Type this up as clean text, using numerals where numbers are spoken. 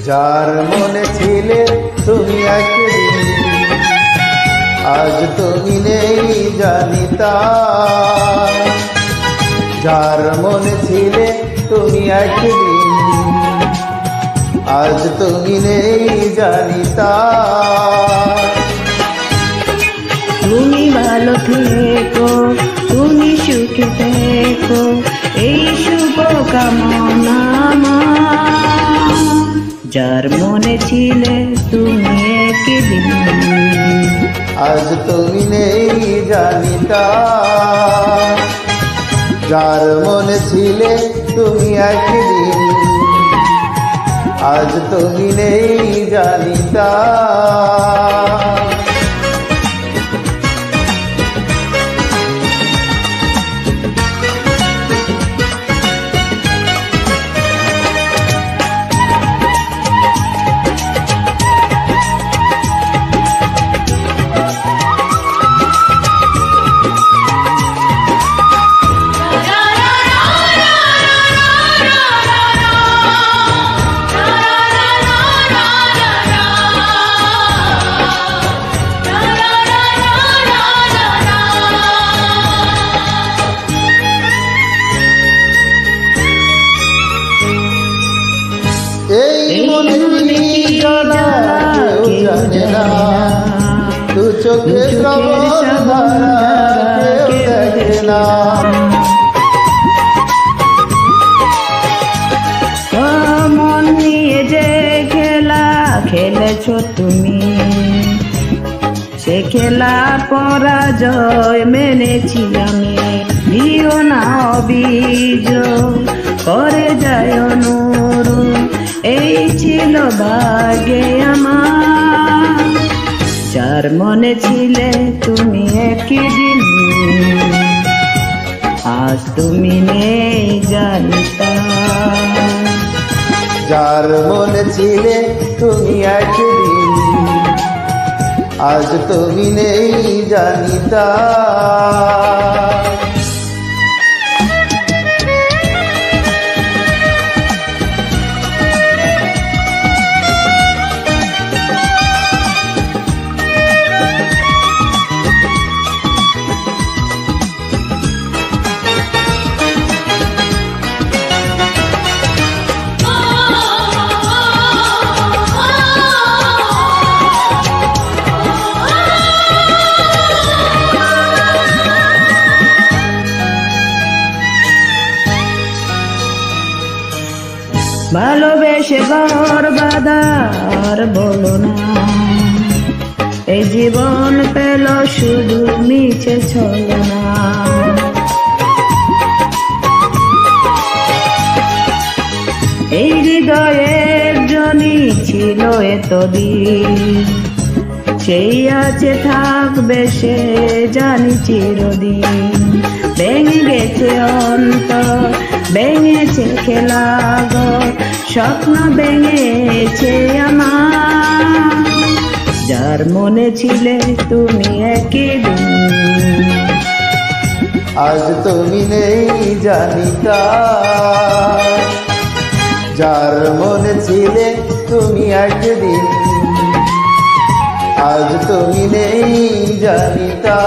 যার মনে ছিলে তুমি একদিন, আজ তুমি নেই জানি তা। যার মনে ছিলে তুমি একদিন, আজ তুমি নেই জানি তা। তুমি ভালো থেকো, তুমি সুখে থেকো, এই শুভ কামনা আমার। যার মনে ছিলে তুমি একদিন, আজ তুমি নেই জানি তা। যার মনে ছিলে তুমি একদিন, আজ তুমি নেই জানি তা। এই মনে কি জানা কেউ জানে না, দু চোখে শ্রাবণ ধারা কেউ দেখে না। মন নিয়ে যে খেলা খেলেছ তুমি, সে খেলা পরাজয় মেনেছি আমি। দিও না অভিযোগ, করে যায় অনুরোধ, এই ছিল ভাগ্যে আমার। যার মনে ছিলে তুমি একদিন, আজ তুমি নেই জানিতা। যার মনে ছিলে তুমি একদিন, আজ তুমি নেই জানি তা। ভালোবেসে ঘর বাঁধার বলো না, এই জীবন পেল শুধু মিছে ছলনা। এই হৃদয়ের জনি ছিল এতদিন, সেই আছে থাকবে সে জানি চিরদিন। ভেঙে গেছে অন্তর, ভেঙেছে খেলাঘর, স্বপ্ন ভেঙেছে আমার। যার মনে ছিলে তুমি একদিন, আজ তুমি নেই জানি তা। যার মনে ছিলে তুমি একদিন, আজ তুমি নেই জানি তা।